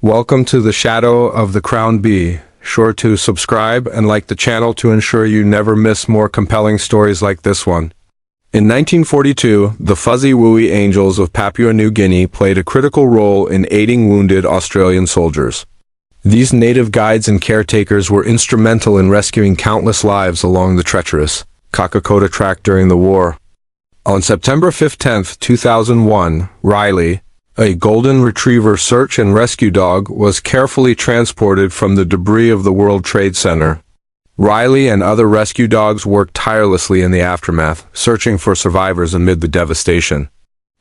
Welcome to the Shadow of the Crown. Be sure to subscribe and like the channel to ensure you never miss more compelling stories like this one. In 1942, the Fuzzy Wooey Angels of Papua New Guinea played a critical role in aiding wounded Australian soldiers. These native guides and caretakers were instrumental in rescuing countless lives along the treacherous Kakakota track during the war. On September 15, 2001, Riley, a golden retriever search and rescue dog, was carefully transported from the debris of the World Trade Center. Riley and other rescue dogs worked tirelessly in the aftermath, searching for survivors amid the devastation.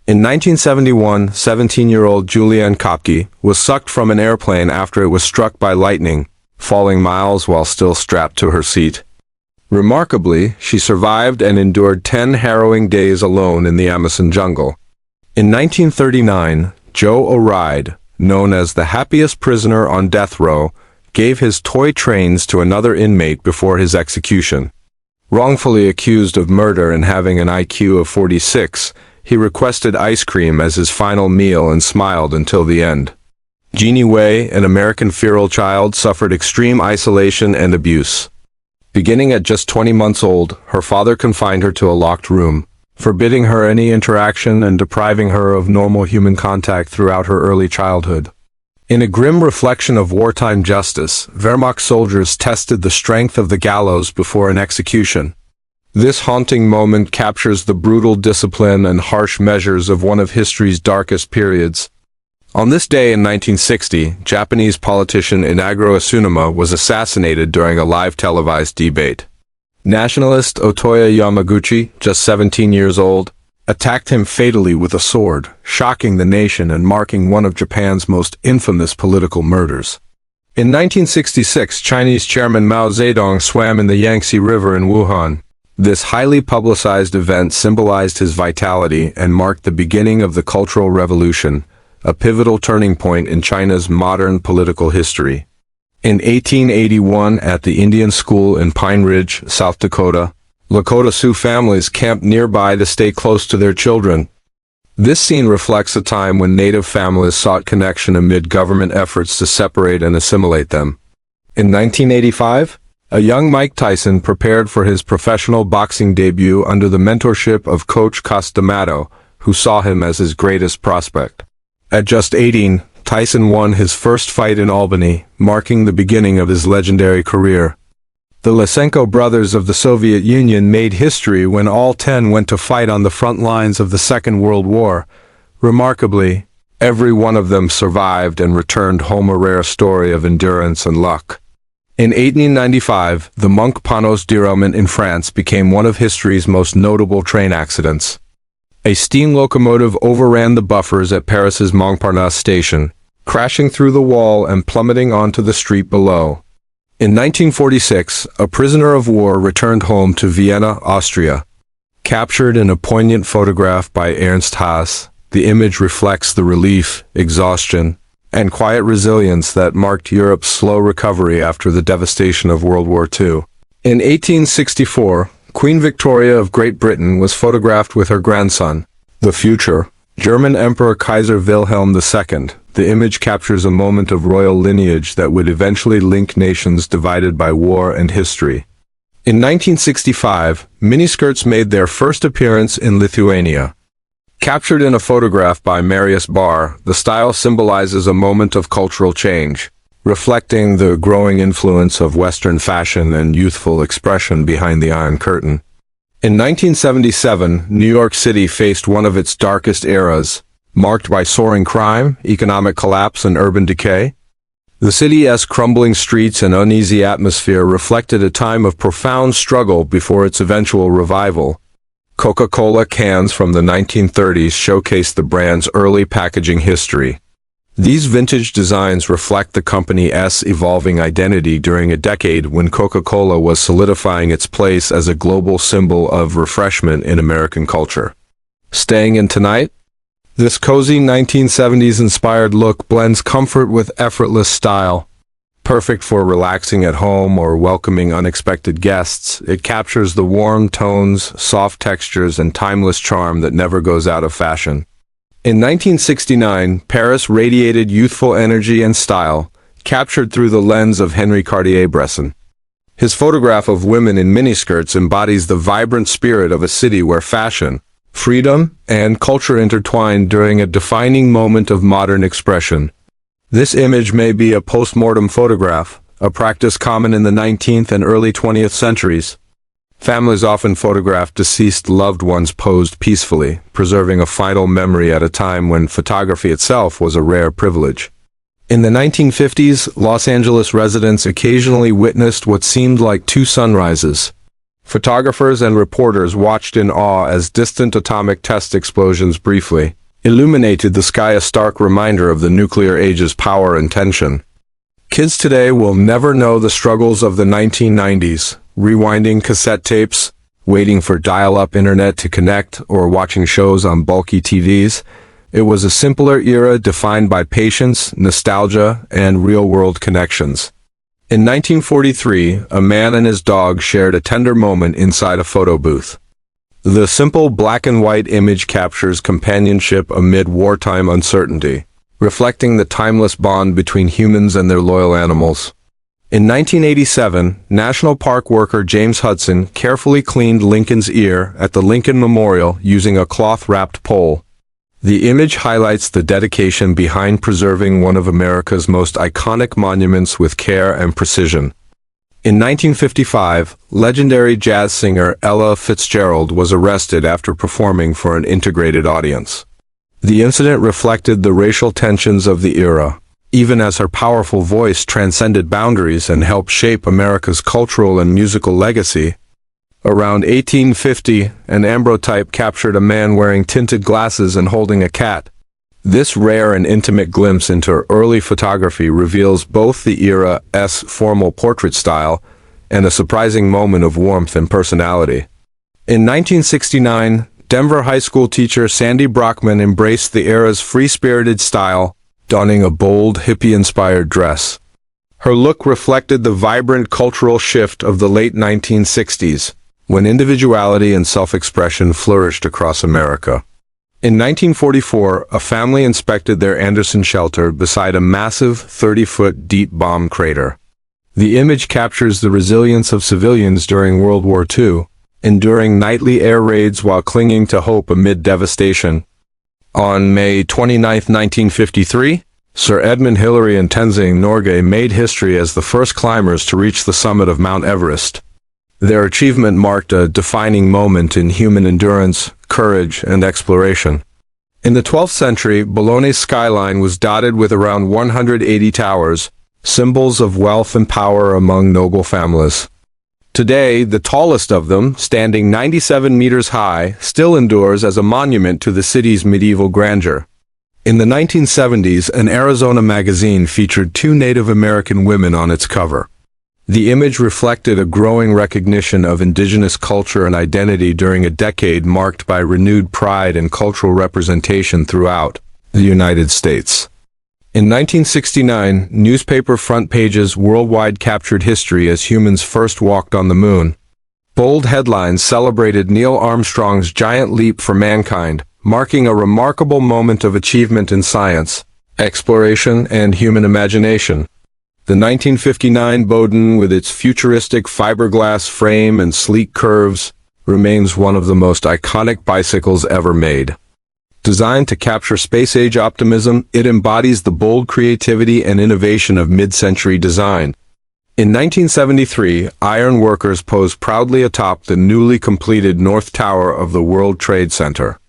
In 1971, 17-year-old Julianne Kopke was sucked from an airplane after it was struck by lightning, falling miles while still strapped to her seat. Remarkably, she survived and endured 10 harrowing days alone in the Amazon jungle. In 1939, Joe O'Ride, known as the happiest prisoner on death row, gave his toy trains to another inmate before his execution. Wrongfully accused of murder and having an IQ of 46, he requested ice cream as his final meal and smiled until the end. Jeannie Way, an American feral child, suffered extreme isolation and abuse. Beginning at just 20 months old, her father confined her to a locked room, forbidding her any interaction and depriving her of normal human contact throughout her early childhood. In a grim reflection of wartime justice, Wehrmacht soldiers tested the strength of the gallows before an execution. This haunting moment captures the brutal discipline and harsh measures of one of history's darkest periods. On this day in 1960, Japanese politician Inagro Asunuma was assassinated during a live televised debate. Nationalist Otoya Yamaguchi, just 17 years old, attacked him fatally with a sword, shocking the nation and marking one of Japan's most infamous political murders. In 1966, Chinese Chairman Mao Zedong swam in the Yangtze River in Wuhan. This highly publicized event symbolized his vitality and marked the beginning of the Cultural Revolution, a pivotal turning point in China's modern political history. In 1881, at the Indian School in Pine Ridge, South Dakota, Lakota Sioux families camped nearby to stay close to their children. This scene reflects a time when Native families sought connection amid government efforts to separate and assimilate them. In 1985, a young Mike Tyson prepared for his professional boxing debut under the mentorship of Coach Cus D'Amato, who saw him as his greatest prospect. At just 18, Tyson won his first fight in Albany, marking the beginning of his legendary career. The Lysenko brothers of the Soviet Union made history when all 10 went to fight on the front lines of the Second World War. Remarkably, every one of them survived and returned home, a rare story of endurance and luck. In 1895, the Monk-Panos derailment in France became one of history's most notable train accidents. A steam locomotive overran the buffers at Paris's Montparnasse station, crashing through the wall and plummeting onto the street below. In 1946, a prisoner of war returned home to Vienna, Austria. Captured in a poignant photograph by Ernst Haas, the image reflects the relief, exhaustion, and quiet resilience that marked Europe's slow recovery after the devastation of World War II. In 1864, Queen Victoria of Great Britain was photographed with her grandson, the future German Emperor Kaiser Wilhelm II. The image captures a moment of royal lineage that would eventually link nations divided by war and history. In 1965, miniskirts made their first appearance in Lithuania. Captured in a photograph by Marius Barr, the style symbolizes a moment of cultural change, reflecting the growing influence of Western fashion and youthful expression behind the Iron Curtain. In 1977, New York City faced one of its darkest eras, marked by soaring crime, economic collapse, and urban decay. The city's crumbling streets and uneasy atmosphere reflected a time of profound struggle before its eventual revival. Coca-Cola cans from the 1930s showcased the brand's early packaging history. These vintage designs reflect the company's evolving identity during a decade when Coca-Cola was solidifying its place as a global symbol of refreshment in American culture. Staying in tonight? This cozy 1970s-inspired look blends comfort with effortless style. Perfect for relaxing at home or welcoming unexpected guests, it captures the warm tones, soft textures, and timeless charm that never goes out of fashion. In 1969, Paris radiated youthful energy and style, captured through the lens of Henri Cartier-Bresson. His photograph of women in miniskirts embodies the vibrant spirit of a city where fashion, freedom, and culture intertwined during a defining moment of modern expression. This image may be a post-mortem photograph, a practice common in the 19th and early 20th centuries. Families often photographed deceased loved ones posed peacefully, preserving a final memory at a time when photography itself was a rare privilege. In the 1950s, Los Angeles residents occasionally witnessed what seemed like two sunrises. Photographers and reporters watched in awe as distant atomic test explosions briefly illuminated the sky, a stark reminder of the nuclear age's power and tension. Kids today will never know the struggles of the 1990s, rewinding cassette tapes, waiting for dial-up internet to connect, or watching shows on bulky TVs. It was a simpler era defined by patience, nostalgia, and real-world connections. In 1943, a man and his dog shared a tender moment inside a photo booth. The simple black-and-white image captures companionship amid wartime uncertainty, reflecting the timeless bond between humans and their loyal animals. In 1987, National Park worker James Hudson carefully cleaned Lincoln's ear at the Lincoln Memorial using a cloth-wrapped pole. The image highlights the dedication behind preserving one of America's most iconic monuments with care and precision. In 1955, legendary jazz singer Ella Fitzgerald was arrested after performing for an integrated audience. The incident reflected the racial tensions of the era, even as her powerful voice transcended boundaries and helped shape America's cultural and musical legacy. Around 1850, an ambrotype captured a man wearing tinted glasses and holding a cat. This rare and intimate glimpse into early photography reveals both the era's formal portrait style and a surprising moment of warmth and personality. In 1969, Denver high school teacher Sandy Brockman embraced the era's free-spirited style, donning a bold, hippie-inspired dress. Her look reflected the vibrant cultural shift of the late 1960s, when individuality and self-expression flourished across America. In 1944, a family inspected their Anderson shelter beside a massive 30-foot deep bomb crater. The image captures the resilience of civilians during World War II, enduring nightly air raids while clinging to hope amid devastation. On May 29, 1953, Sir Edmund Hillary and Tenzing Norgay made history as the first climbers to reach the summit of Mount Everest. Their achievement marked a defining moment in human endurance, courage, and exploration. In the 12th century, Bologna's skyline was dotted with around 180 towers, symbols of wealth and power among noble families. Today, the tallest of them, standing 97 meters high, still endures as a monument to the city's medieval grandeur. In the 1970s, an Arizona magazine featured two Native American women on its cover. The image reflected a growing recognition of indigenous culture and identity during a decade marked by renewed pride and cultural representation throughout the United States. In 1969, newspaper front pages worldwide captured history as humans first walked on the moon. Bold headlines celebrated Neil Armstrong's giant leap for mankind, marking a remarkable moment of achievement in science, exploration, and human imagination. The 1959 Bowdoin, with its futuristic fiberglass frame and sleek curves, remains one of the most iconic bicycles ever made. Designed to capture space-age optimism, it embodies the bold creativity and innovation of mid-century design. In 1973, iron workers posed proudly atop the newly completed North Tower of the World Trade Center.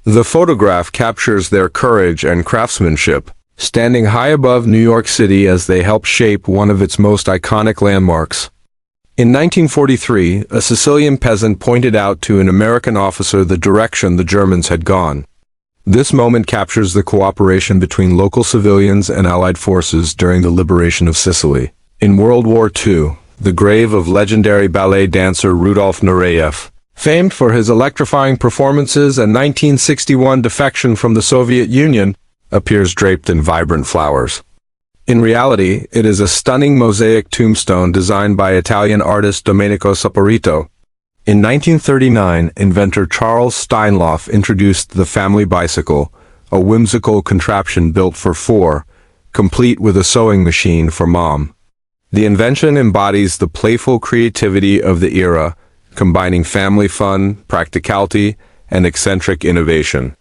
The photograph captures their courage and craftsmanship, standing high above New York City as they help shape one of its most iconic landmarks. In 1943, a Sicilian peasant pointed out to an American officer the direction the Germans had gone. This moment captures the cooperation between local civilians and Allied forces during the liberation of Sicily. In World War II, the grave of legendary ballet dancer Rudolf Nureyev, famed for his electrifying performances and 1961 defection from the Soviet Union, appears draped in vibrant flowers. In reality, it is a stunning mosaic tombstone designed by Italian artist Domenico Saporito. In 1939, inventor Charles Steinlauf introduced the family bicycle, a whimsical contraption built for four, complete with a sewing machine for mom. The invention embodies the playful creativity of the era, combining family fun, practicality, and eccentric innovation.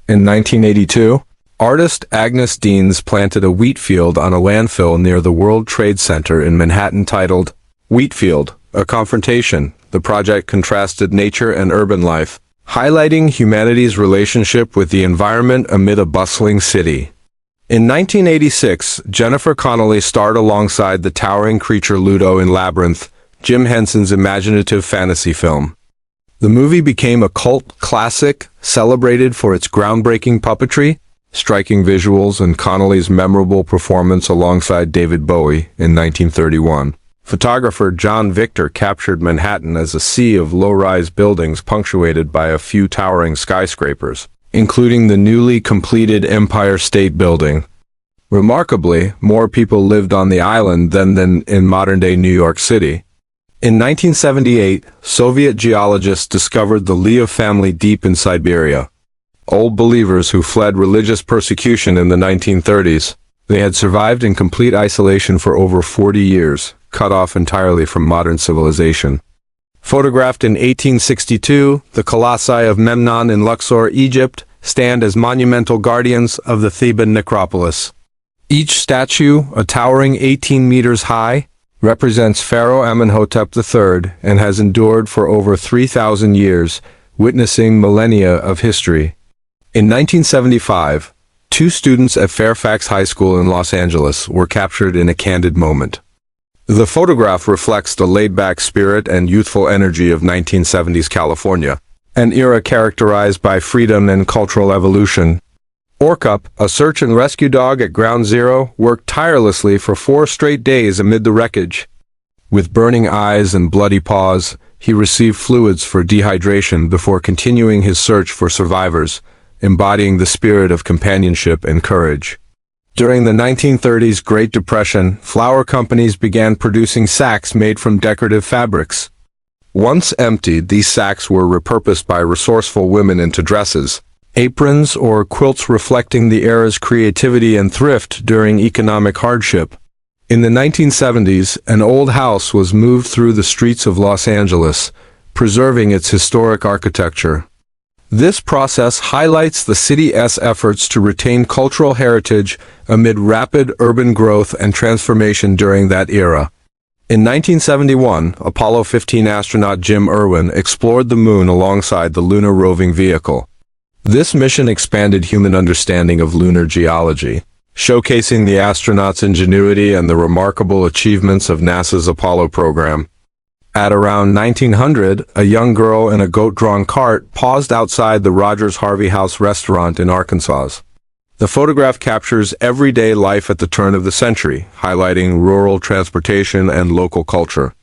In 1982, artist Agnes Deans planted a wheat field on a landfill near the World Trade Center in Manhattan titled Wheatfield, a Confrontation. The project contrasted nature and urban life, highlighting humanity's relationship with the environment amid a bustling city. In 1986, Jennifer Connelly starred alongside the towering creature Ludo in Labyrinth, Jim Henson's imaginative fantasy film. The movie became a cult classic, celebrated for its groundbreaking puppetry, striking visuals, and Connelly's memorable performance alongside David Bowie in 1931. Photographer John Victor captured Manhattan as a sea of low-rise buildings punctuated by a few towering skyscrapers, including the newly completed Empire State Building. Remarkably, more people lived on the island than in modern-day New York City. In 1978, Soviet geologists discovered the Leov family deep in Siberia. Old believers who fled religious persecution in the 1930s. They had survived in complete isolation for over 40 years, cut off entirely from modern civilization. Photographed in 1862, the colossi of Memnon in Luxor, Egypt, stand as monumental guardians of the Theban necropolis. Each statue, a towering 18 meters high, represents Pharaoh Amenhotep III and has endured for over 3,000 years, witnessing millennia of history. In 1975, two students at Fairfax High School in Los Angeles were captured in a candid moment. The photograph reflects the laid-back spirit and youthful energy of 1970s California, an era characterized by freedom and cultural evolution. Orcup, a search and rescue dog at Ground Zero, worked tirelessly for 4 straight days amid the wreckage. With burning eyes and bloody paws, he received fluids for dehydration before continuing his search for survivors, embodying the spirit of companionship and courage. During the 1930s Great Depression, flour companies began producing sacks made from decorative fabrics. Once emptied, these sacks were repurposed by resourceful women into dresses, aprons, or quilts, reflecting the era's creativity and thrift during economic hardship. In the 1970s, an old house was moved through the streets of Los Angeles, preserving its historic architecture. This process highlights the city's efforts to retain cultural heritage amid rapid urban growth and transformation during that era. In 1971, Apollo 15 astronaut Jim Irwin explored the moon alongside the lunar roving vehicle. This mission expanded human understanding of lunar geology, showcasing the astronauts' ingenuity and the remarkable achievements of NASA's Apollo program. At around 1900, a young girl in a goat-drawn cart paused outside the Rogers Harvey House restaurant in Arkansas. The photograph captures everyday life at the turn of the century, highlighting rural transportation and local culture.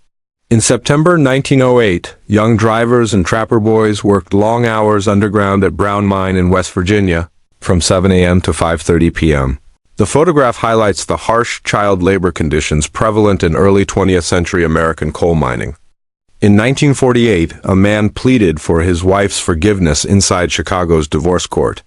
In September 1908, young drivers and trapper boys worked long hours underground at Brown Mine in West Virginia, from 7 a.m. to 5:30 p.m. The photograph highlights the harsh child labor conditions prevalent in early 20th century American coal mining. In 1948, a man pleaded for his wife's forgiveness inside Chicago's divorce court.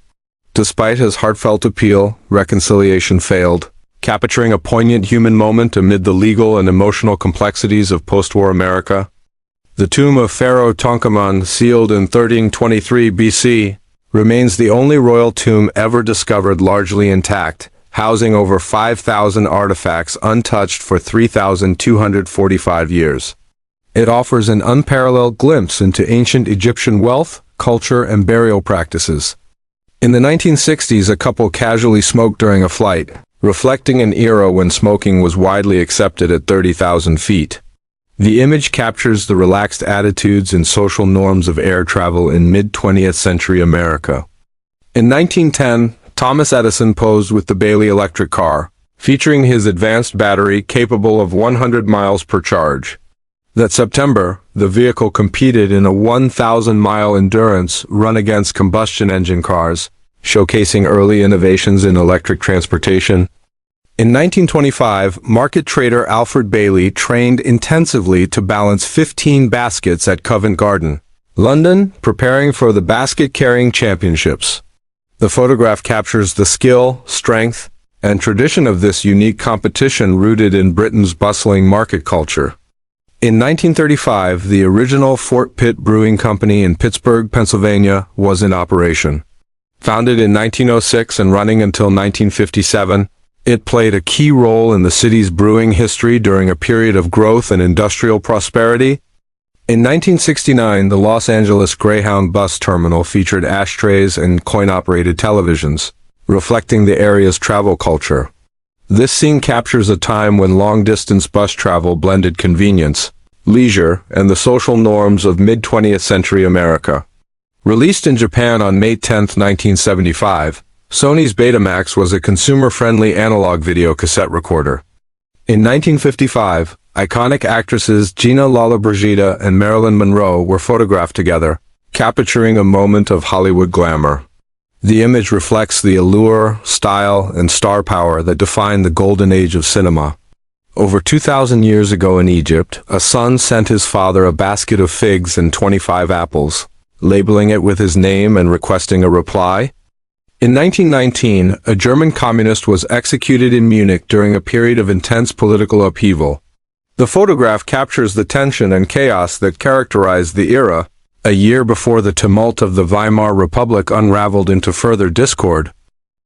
Despite his heartfelt appeal, reconciliation failed, capturing a poignant human moment amid the legal and emotional complexities of post-war America. The tomb of Pharaoh Tonkaman, sealed in 1323 BC, remains the only royal tomb ever discovered largely intact, housing over 5,000 artifacts untouched for 3,245 years. It offers an unparalleled glimpse into ancient Egyptian wealth, culture, and burial practices. In the 1960s, a couple casually smoked during a flight, reflecting an era when smoking was widely accepted at 30,000 feet. The image captures the relaxed attitudes and social norms of air travel in mid-20th century America. In 1910, Thomas Edison posed with the Bailey electric car, featuring his advanced battery capable of 100 miles per charge. That September, the vehicle competed in a 1,000-mile endurance run against combustion engine cars, showcasing early innovations in electric transportation. In 1925, market trader Alfred Bailey trained intensively to balance 15 baskets at Covent Garden, London, preparing for the basket-carrying championships. The photograph captures the skill, strength, and tradition of this unique competition rooted in Britain's bustling market culture. In 1935, the original Fort Pitt Brewing Company in Pittsburgh, Pennsylvania, was in operation. Founded in 1906 and running until 1957, it played a key role in the city's brewing history during a period of growth and industrial prosperity. In 1969, the Los Angeles Greyhound bus terminal featured ashtrays and coin-operated televisions, reflecting the area's travel culture. This scene captures a time when long-distance bus travel blended convenience, leisure, and the social norms of mid-20th century America. Released in Japan on May 10, 1975, Sony's Betamax was a consumer-friendly analog video cassette recorder. In 1955, iconic actresses Gina Lollobrigida and Marilyn Monroe were photographed together, capturing a moment of Hollywood glamour. The image reflects the allure, style, and star power that defined the golden age of cinema. Over 2,000 years ago in Egypt, a son sent his father a basket of figs and 25 apples, labeling it with his name and requesting a reply. In 1919, a German communist was executed in Munich during a period of intense political upheaval. The photograph captures the tension and chaos that characterized the era, a year before the tumult of the Weimar Republic unraveled into further discord.